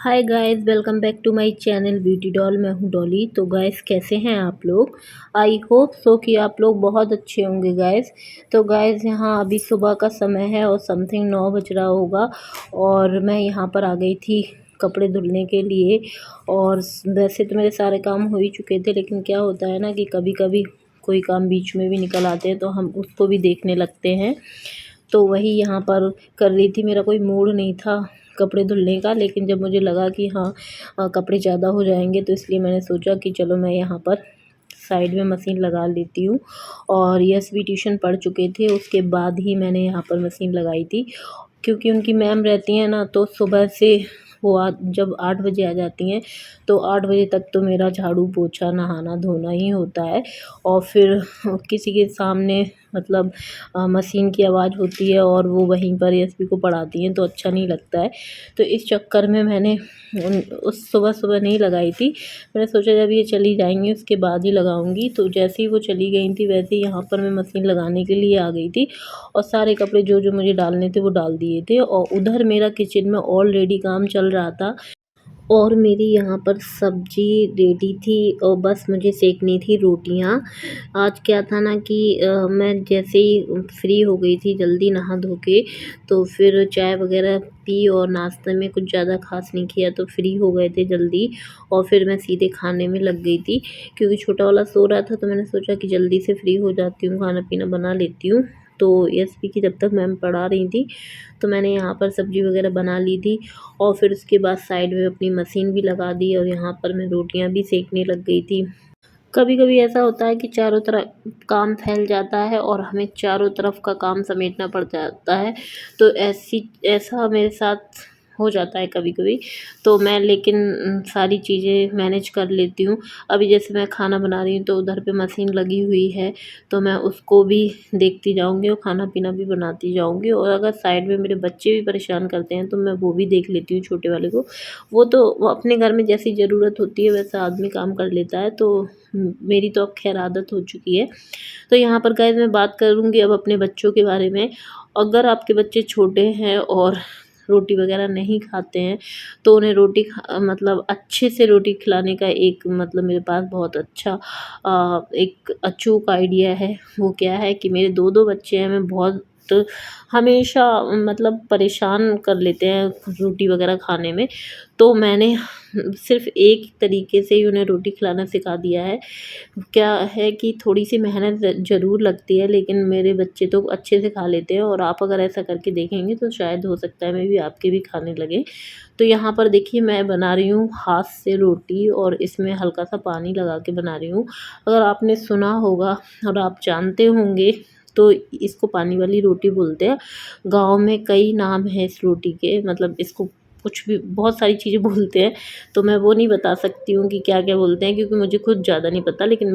Hi guys, welcome back to my channel beauty doll. मैं हूँ डॉली। तो गाइस, कैसे हैं आप लोग? आई होप सो कि आप लोग बहुत अच्छे होंगे गाइस। तो गाइस, यहाँ अभी सुबह का समय है और समथिंग 9 बज रहा होगा और मैं यहाँ पर आ गई थी कपड़े धुलने के लिए। और वैसे तो मेरे सारे काम हो ही चुके थे, लेकिन क्या होता है ना कि कभी कभी कोई काम बीच में भी निकल आते हैं तो हम उसको भी देखने लगते हैं। तो वही यहाँ पर कर रही थी। मेरा कोई मूड नहीं था कपड़े धुलने का, लेकिन जब मुझे लगा कि हाँ कपड़े ज़्यादा हो जाएंगे, तो इसलिए मैंने सोचा कि चलो मैं यहाँ पर साइड में मशीन लगा लेती हूँ। और यस भी ट्यूशन पढ़ चुके थे, उसके बाद ही मैंने यहाँ पर मशीन लगाई थी। क्योंकि उनकी मैम रहती हैं ना, तो सुबह से वो जब 8 बजे आ जाती हैं तो 8 बजे तक तो मेरा झाड़ू पोछा नहाना धोना ही होता है। और फिर किसी के सामने मतलब मशीन की आवाज़ होती है और वो वहीं पर एसपी को पढ़ाती हैं, तो अच्छा नहीं लगता है। तो इस चक्कर में मैंने उस सुबह सुबह नहीं लगाई थी। मैंने सोचा जब ये चली जाएंगी उसके बाद ही लगाऊंगी। तो जैसे ही वो चली गई थी वैसे ही यहाँ पर मैं मशीन लगाने के लिए आ गई थी और सारे कपड़े जो जो मुझे डालने थे वो डाल दिए थे। और उधर मेरा किचन में ऑलरेडी काम चल रहा था और मेरी यहाँ पर सब्जी रेडी थी और बस मुझे सेकनी थी रोटियाँ। आज क्या था ना कि मैं जैसे ही फ्री हो गई थी जल्दी नहा धो के, तो फिर चाय वगैरह पी और नाश्ते में कुछ ज़्यादा खास नहीं किया, तो फ्री हो गए थे जल्दी। और फिर मैं सीधे खाने में लग गई थी क्योंकि छोटा वाला सो रहा था, तो मैंने सोचा कि जल्दी से फ्री हो जाती हूँ, खाना पीना बना लेती हूँ। तो एसपी की जब तक मैम पढ़ा रही थी तो मैंने यहाँ पर सब्ज़ी वगैरह बना ली थी। और फिर उसके बाद साइड में अपनी मशीन भी लगा दी और यहाँ पर मैं रोटियाँ भी सेकने लग गई थी। कभी कभी ऐसा होता है कि चारों तरफ काम फैल जाता है और हमें चारों तरफ का काम समेटना पड़ जाता है। तो ऐसा मेरे साथ हो जाता है कभी कभी। तो मैं लेकिन सारी चीज़ें मैनेज कर लेती हूँ। अभी जैसे मैं खाना बना रही हूँ तो उधर पे मशीन लगी हुई है, तो मैं उसको भी देखती जाऊँगी और खाना पीना भी बनाती जाऊँगी। और अगर साइड में मेरे बच्चे भी परेशान करते हैं तो मैं वो भी देख लेती हूँ, छोटे वाले को। वो अपने घर में जैसी ज़रूरत होती है वैसा आदमी काम कर लेता है। तो मेरी तो अब खैर आदत हो चुकी है। तो यहाँ पर गाइस मैं बात करूँगी अब अपने बच्चों के बारे में। अगर आपके बच्चे छोटे हैं और रोटी वगैरह नहीं खाते हैं तो उन्हें मतलब अच्छे से रोटी खिलाने का एक मतलब मेरे पास बहुत अच्छा एक अचूक आइडिया है। वो क्या है कि मेरे 2-2 बच्चे हैं, मैं बहुत हमेशा मतलब परेशान कर लेते हैं रोटी वगैरह खाने में। तो मैंने सिर्फ़ एक तरीके से ही उन्हें रोटी खिलाना सिखा दिया है। क्या है कि थोड़ी-सी मेहनत ज़रूर लगती है, लेकिन मेरे बच्चे तो अच्छे से खा लेते हैं। और आप अगर ऐसा करके देखेंगे तो शायद हो सकता है मे बी आपके भी खाने लगे। तो यहाँ पर देखिए मैं बना रही हूँ हाथ से रोटी और इसमें हल्का-सा पानी लगा के बना रही हूँ। अगर आपने सुना होगा और आप जानते होंगे तो इसको पानी वाली रोटी बोलते हैं। गाँव में कई नाम हैं इस रोटी के, मतलब इसको कुछ भी बहुत सारी चीज़ें बोलते हैं। तो मैं वो नहीं बता सकती हूँ कि क्या-क्या बोलते हैं, क्योंकि मुझे खुद ज़्यादा नहीं पता, लेकिन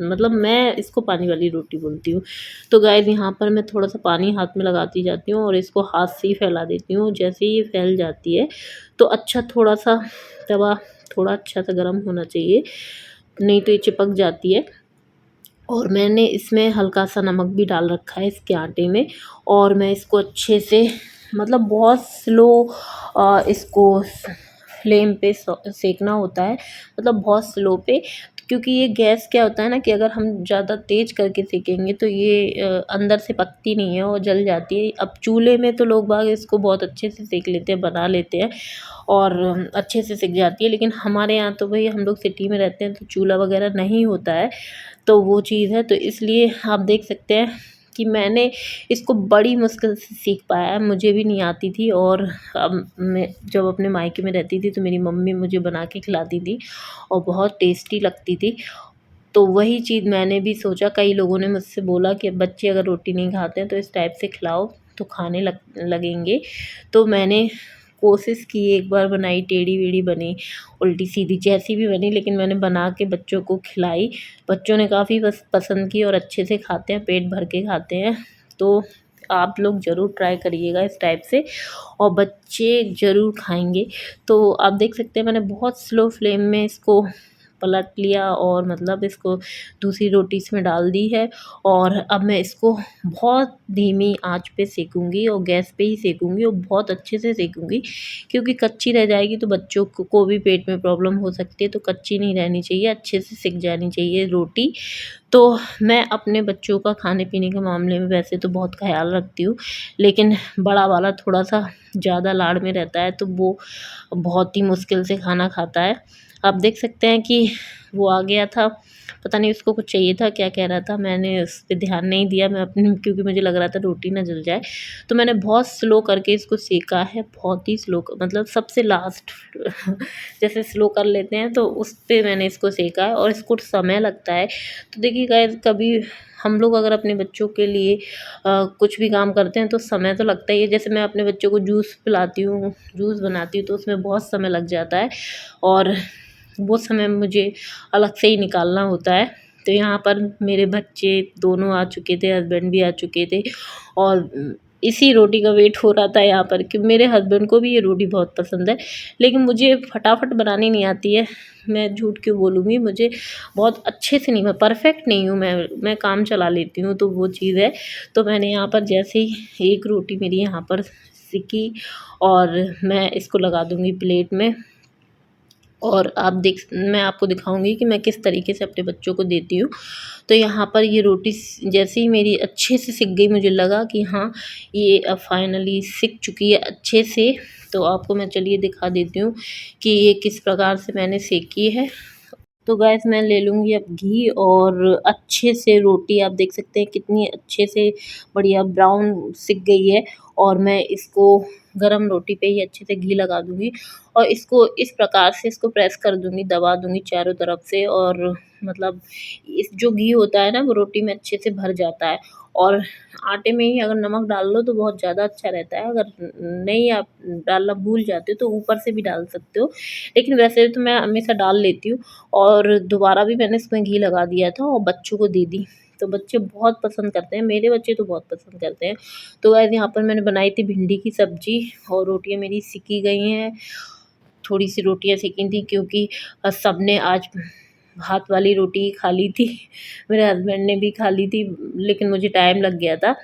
मतलब मैं इसको पानी वाली रोटी बोलती हूँ। तो गाइस यहाँ पर मैं थोड़ा-सा पानी हाथ में लगाती जाती हूँ और इसको हाथ से ही फैला देती हूँ। जैसे ही ये फैल जाती है तो अच्छा थोड़ा-सा तवा थोड़ा अच्छा-सा गर्म होना चाहिए, नहीं तो ये चिपक जाती है। और मैंने इसमें हल्का-सा नमक भी डाल रखा है इसके आटे में। और मैं इसको अच्छे से मतलब बहुत स्लो इसको फ्लेम पे सेकना होता है, मतलब बहुत स्लो पे। क्योंकि ये गैस क्या होता है ना कि अगर हम ज़्यादा तेज़ करके सेकेंगे तो ये अंदर से पकती नहीं है और जल जाती है। अब चूल्हे में तो लोग बाग इसको बहुत अच्छे से सेक लेते हैं, बना लेते हैं और अच्छे से सिक जाती है। लेकिन हमारे यहाँ तो भई हम लोग सिटी में रहते हैं तो चूल्हा वगैरह नहीं होता है, तो वो चीज़ है। तो इसलिए आप देख सकते हैं कि मैंने इसको बड़ी मुश्किल से सीख पाया है, मुझे भी नहीं आती थी। और अब मैं जब अपने मायके में रहती थी तो मेरी मम्मी मुझे बना के खिलाती थी और बहुत टेस्टी लगती थी। तो वही चीज़ मैंने भी सोचा, कई लोगों ने मुझसे बोला कि बच्चे अगर रोटी नहीं खाते हैं तो इस टाइप से खिलाओ तो खाने लगेंगे। तो मैंने कोशिश की, एक बार बनाई, टेढ़ी-मेढ़ी बनी, उल्टी-सीधी जैसी भी बनी, लेकिन मैंने बना के बच्चों को खिलाई। बच्चों ने काफ़ी पसंद की और अच्छे से खाते हैं, पेट भर के खाते हैं। तो आप लोग ज़रूर ट्राई करिएगा इस टाइप से और बच्चे ज़रूर खाएँगे। तो आप देख सकते हैं मैंने बहुत स्लो फ्लेम में इसको पलट लिया और मतलब इसको दूसरी रोटी इसमें डाल दी है। और अब मैं इसको बहुत धीमी आंच पे सेकूंगी और गैस पे ही सेकूंगी और बहुत अच्छे से सेकूंगी, क्योंकि कच्ची रह जाएगी तो बच्चों को भी पेट में प्रॉब्लम हो सकती है। तो कच्ची नहीं रहनी चाहिए, अच्छे से सिक जानी चाहिए रोटी। तो मैं अपने बच्चों का खाने पीने के मामले में वैसे तो बहुत ख़याल रखती हूँ, लेकिन बड़ा वाला थोड़ा-सा ज़्यादा लाड़ में रहता है, तो वो बहुत ही मुश्किल से खाना खाता है। आप देख सकते हैं कि वो आ गया था, पता नहीं उसको कुछ चाहिए था, क्या कह रहा था, मैंने उस पे ध्यान नहीं दिया। मैं अपनी क्योंकि मुझे लग रहा था रोटी ना जल जाए, तो मैंने बहुत स्लो करके इसको सेका है, बहुत ही स्लो मतलब सबसे लास्ट जैसे स्लो कर लेते हैं तो उस पे मैंने इसको सेका है और इसको समय लगता है। तो देखिए गाइस, कभी हम लोग अगर अपने बच्चों के लिए कुछ भी काम करते हैं तो समय तो लगता ही है। जैसे मैं अपने बच्चों को जूस पिलाती हूँ, जूस बनाती हूँ, तो उसमें बहुत समय लग जाता है और वो समय मुझे अलग से ही निकालना होता है। तो यहाँ पर मेरे बच्चे दोनों आ चुके थे, हस्बैंड भी आ चुके थे और इसी रोटी का वेट हो रहा था यहाँ पर कि मेरे हस्बैंड को भी ये रोटी बहुत पसंद है, लेकिन मुझे फटाफट बनानी नहीं आती है। मैं झूठ क्यों बोलूँगी, मुझे बहुत अच्छे से नहीं, मैं परफेक्ट नहीं हूँ, मैं काम चला लेती हूँ, तो वो चीज़ है। तो मैंने यहाँ पर जैसे ही एक रोटी मेरी यहाँ पर सिकी और मैं इसको लगा दूँगी प्लेट में और मैं आपको दिखाऊंगी कि मैं किस तरीके से अपने बच्चों को देती हूँ। तो यहाँ पर ये रोटी जैसे ही मेरी अच्छे से सिक गई, मुझे लगा कि हाँ, ये अब फाइनली सिक चुकी है अच्छे से। तो आपको मैं चलिए दिखा देती हूँ कि ये किस प्रकार से मैंने सेकी है। तो गैस मैं ले लूँगी अब घी और अच्छे से रोटी आप देख सकते हैं कितनी अच्छे से बढ़िया ब्राउन सिक गई है। और मैं इसको गरम रोटी पे ही अच्छे से घी लगा दूँगी और इसको इस प्रकार से इसको प्रेस कर दूँगी, दबा दूँगी चारों तरफ से। और मतलब इस जो घी होता है ना, वो रोटी में अच्छे से भर जाता है। और आटे में ही अगर नमक डाल लो तो बहुत ज़्यादा अच्छा रहता है, अगर नहीं आप डालना भूल जाते हो तो ऊपर से भी डाल सकते हो, लेकिन वैसे तो मैं हमेशा डाल लेती हूँ। और दोबारा भी मैंने इसमें घी लगा दिया था और बच्चों को दे दी, तो बच्चे बहुत पसंद करते हैं, मेरे बच्चे तो बहुत पसंद करते हैं। तो गाइस यहाँ पर मैंने बनाई थी भिंडी की सब्ज़ी और रोटियाँ मेरी सिकी गई हैं। थोड़ी सी रोटियाँ सेकी थी क्योंकि सबने आज भात वाली रोटी ही खा ली थी। मेरे हस्बैंड ने भी खा ली थी, लेकिन मुझे टाइम लग गया था।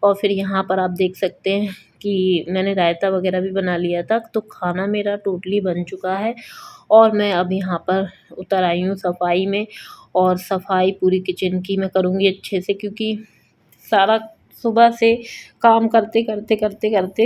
और फिर यहाँ पर आप देख सकते हैं कि मैंने रायता वगैरह भी बना लिया था, तो खाना मेरा टोटली बन चुका है। और मैं अब यहाँ पर उतर आई हूँ सफाई में, और सफाई पूरी किचन की मैं करूँगी अच्छे से, क्योंकि सारा सुबह से काम करते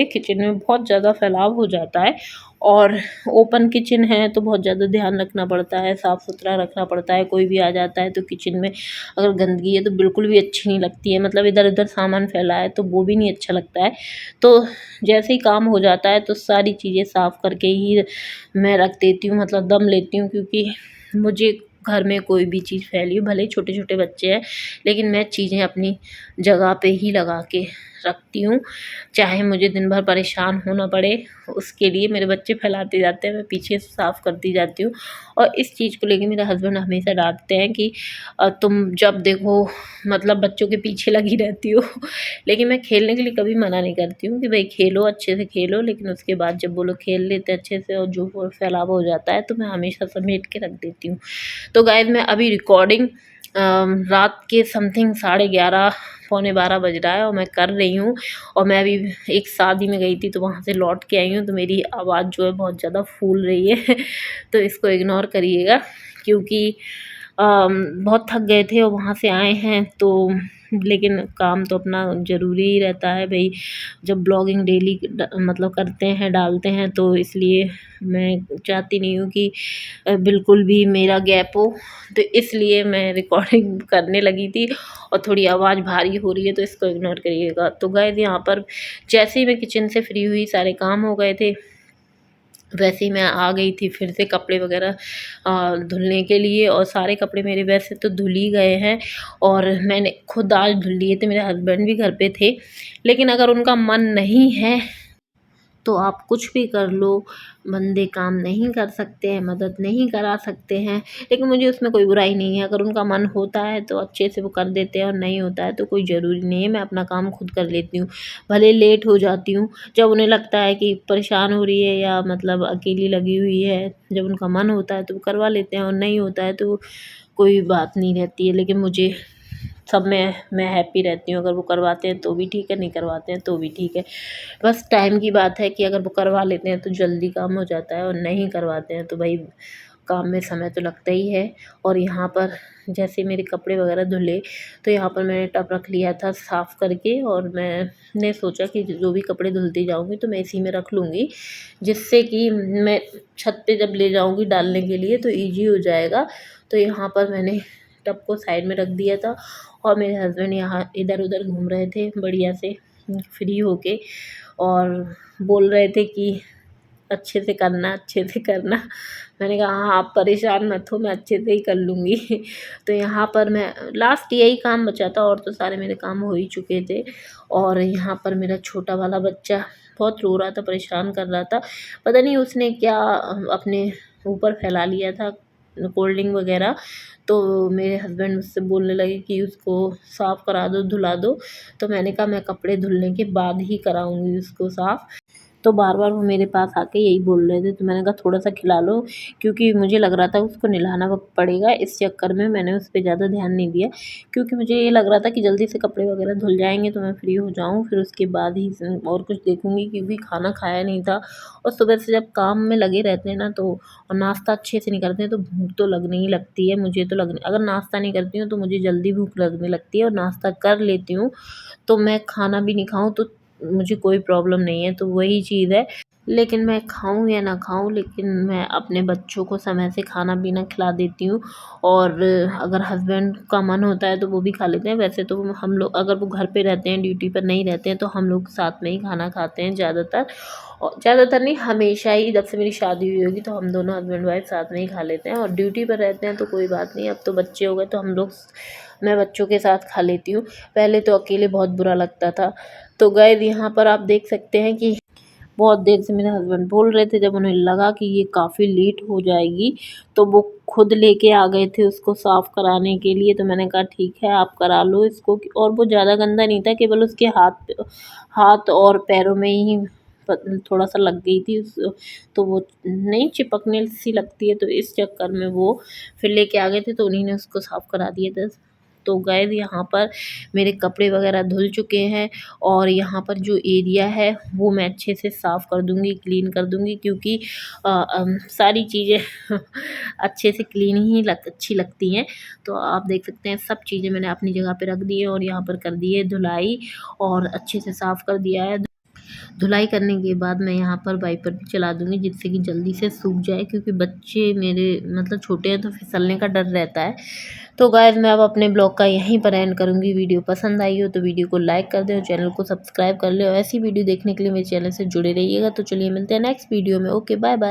किचन में बहुत ज़्यादा फैलाव हो जाता है। और ओपन किचन है तो बहुत ज़्यादा ध्यान रखना पड़ता है, साफ़ सुथरा रखना पड़ता है। कोई भी आ जाता है तो किचन में अगर गंदगी है तो बिल्कुल भी अच्छी नहीं लगती है, मतलब इधर उधर सामान फैला है तो वो भी नहीं अच्छा लगता है। तो जैसे ही काम हो जाता है तो सारी चीज़ें साफ़ करके ही मैं रख देती हूँ, मतलब दम लेती हूँ, क्योंकि मुझे घर में कोई भी चीज़ फैली हो, भले ही छोटे-छोटे बच्चे हैं, लेकिन मैं चीज़ें अपनी जगह पे ही लगा के रखती हूँ। चाहे मुझे दिन भर परेशान होना पड़े, उसके लिए मेरे बच्चे फैलाते जाते हैं, मैं पीछे से साफ़ करती जाती हूँ। और इस चीज़ को लेके मेरे हस्बैंड हमेशा डाँटते हैं कि तुम जब देखो मतलब बच्चों के पीछे लगी रहती हो। लेकिन मैं खेलने के लिए कभी मना नहीं करती हूँ कि भई खेलो, अच्छे से खेलो, लेकिन उसके बाद जब वो लोग खेल लेते हैं अच्छे से और जो वो फैलावा हो जाता है तो मैं हमेशा समेट के रख देती हूँ। तो गाइज़ मैं अभी रिकॉर्डिंग रात के समथिंग 11:30 पौने 12 बज रहा है और मैं कर रही हूँ। और मैं अभी एक शादी में गई थी तो वहाँ से लौट के आई हूँ, तो मेरी आवाज़ जो है बहुत ज़्यादा फूल रही है तो इसको इग्नोर करिएगा, क्योंकि बहुत थक गए थे और वहाँ से आए हैं तो, लेकिन काम तो अपना ज़रूरी ही रहता है भई, जब ब्लॉगिंग डेली मतलब करते हैं, डालते हैं, तो इसलिए मैं चाहती नहीं हूँ कि बिल्कुल भी मेरा गैप हो। तो इसलिए मैं रिकॉर्डिंग करने लगी थी और थोड़ी आवाज़ भारी हो रही है तो इसको इग्नोर करिएगा। तो गाइस यहाँ पर जैसे ही मैं किचन से फ्री हुई, सारे काम हो गए थे, वैसे ही मैं आ गई थी फिर से कपड़े वगैरह धुलने के लिए। और सारे कपड़े मेरे वैसे तो धुल ही गए हैं और मैंने खुद आज धुल लिए थे, मेरे हस्बैंड भी घर पे थे, लेकिन अगर उनका मन नहीं है तो आप कुछ भी कर लो, बंदे काम नहीं कर सकते हैं, मदद नहीं करा सकते हैं, लेकिन मुझे उसमें कोई बुराई नहीं है। अगर उनका मन होता है तो अच्छे से वो कर देते हैं और नहीं होता है तो कोई ज़रूरी नहीं है, मैं अपना काम खुद कर लेती हूँ। भले लेट हो जाती हूँ, जब उन्हें लगता है कि परेशान हो रही है या मतलब अकेली लगी हुई है, जब उनका मन होता है तो वो करवा लेते हैं और नहीं होता है तो कोई बात नहीं रहती है। लेकिन मुझे सब में मैं हैप्पी रहती हूँ, अगर वो करवाते हैं तो भी ठीक है, नहीं करवाते हैं तो भी ठीक है। बस टाइम की बात है कि अगर वो करवा लेते हैं तो जल्दी काम हो जाता है और नहीं करवाते हैं तो भाई काम में समय तो लगता ही है। और यहाँ पर जैसे मेरे कपड़े वगैरह धुले तो यहाँ पर मैंने टब रख लिया था साफ़ करके, और मैंने सोचा कि जो भी कपड़े धुलती जाऊँगी तो मैं इसी में रख लूँगी, जिससे कि मैं छत पे जब ले जाऊँगी डालने के लिए तो ईज़ी हो जाएगा। तो यहाँ पर मैंने टब को साइड में रख दिया था और मेरे हस्बैंड यहाँ इधर-उधर घूम रहे थे बढ़िया से फ्री होके, और बोल रहे थे कि अच्छे से करना, अच्छे से करना। मैंने कहा हाँ, आप परेशान मत हो, मैं अच्छे से ही कर लूँगी। तो यहाँ पर मैं लास्ट यही काम बचा था, और तो सारे मेरे काम हो ही चुके थे। और यहाँ पर मेरा छोटा वाला बच्चा बहुत रो रहा था, परेशान कर रहा था। पता नहीं उसने क्या अपने ऊपर फैला लिया था कोल्ड ड्रिंक वग़ैरह। तो मेरे हस्बैंड मुझसे बोलने लगे कि उसको साफ़ करा दो, धुला दो। तो मैंने कहा मैं कपड़े धुलने के बाद ही कराऊँगी उसको साफ़। तो बार-बार वो मेरे पास आके यही बोल रहे थे, तो मैंने कहा थोड़ा-सा खिला लो, क्योंकि मुझे लग रहा था उसको नहलाना पड़ेगा। इस चक्कर में मैंने उस पे ज़्यादा ध्यान नहीं दिया, क्योंकि मुझे ये लग रहा था कि जल्दी से कपड़े वगैरह धुल जाएँगे तो मैं फ्री हो जाऊँ, फिर उसके बाद ही और कुछ देखूँगी, क्योंकि खाना खाया नहीं था। और सुबह से जब काम में लगे रहते हैं ना तो, और नाश्ता अच्छे से नहीं करते हैं तो भूख तो लगने ही लगती है। मुझे तो लगने अगर नाश्ता नहीं करती हूँ तो मुझे जल्दी भूख लगने लगती है, और नाश्ता कर लेती हूँ तो मैं खाना भी नहीं खाऊँ तो मुझे कोई प्रॉब्लम नहीं है। तो वही चीज़ है, लेकिन मैं खाऊँ या ना खाऊँ, लेकिन मैं अपने बच्चों को समय से खाना-पीना खिला देती हूँ। और अगर हस्बैंड का मन होता है तो वो भी खा लेते हैं। वैसे तो हम लोग अगर वो घर पे रहते हैं, ड्यूटी पर नहीं रहते हैं, तो हम लोग साथ में ही खाना खाते हैं ज़्यादातर। और ज़्यादातर नहीं, हमेशा ही, जब से मेरी शादी हुई होगी तो हम दोनों हस्बैंड वाइफ साथ में ही खा लेते हैं। और ड्यूटी पर रहते हैं तो कोई बात नहीं, अब तो बच्चे हो गए तो हम लोग मैं बच्चों के साथ खा लेती हूँ। पहले तो अकेले बहुत बुरा लगता था। तो गाइस यहाँ पर आप देख सकते हैं कि बहुत देर से मेरे हस्बैंड बोल रहे थे, जब उन्हें लगा कि ये काफ़ी लेट हो जाएगी तो वो खुद लेके आ गए थे उसको साफ़ कराने के लिए। तो मैंने कहा ठीक है, आप करा लो इसको। और वो ज़्यादा गंदा नहीं था, केवल उसके हाथ और पैरों में ही थोड़ा-सा लग गई थी तो वो नहीं चिपकने सी लगती है, तो इस चक्कर में वो फिर लेके आ गए थे तो उन्हीं ने उसको साफ़ करा दिया था। तो गाइस यहाँ पर मेरे कपड़े वगैरह धुल चुके हैं, और यहाँ पर जो एरिया है वो मैं अच्छे से साफ़ कर दूँगी, क्लीन कर दूँगी, क्योंकि सारी चीज़ें अच्छे से क्लीन ही अच्छी लगती हैं। तो आप देख सकते हैं सब चीज़ें मैंने अपनी जगह पे रख दी है, और यहाँ पर कर दी है धुलाई, और अच्छे से साफ़ कर दिया है। धुलाई करने के बाद मैं यहाँ पर वाइपर भी चला दूँगी, जिससे कि जल्दी से सूख जाए, क्योंकि बच्चे मेरे मतलब छोटे हैं तो फिसलने का डर रहता है। तो गाइस मैं अब अपने ब्लॉग का यहीं पर एंड करूँगी। वीडियो पसंद आई हो तो वीडियो को लाइक कर दें और चैनल को सब्सक्राइब कर लें, और ऐसी वीडियो देखने के लिए मेरे चैनल से जुड़े रहिएगा। तो चलिए मिलते हैं नेक्स्ट वीडियो में। Okay, bye bye.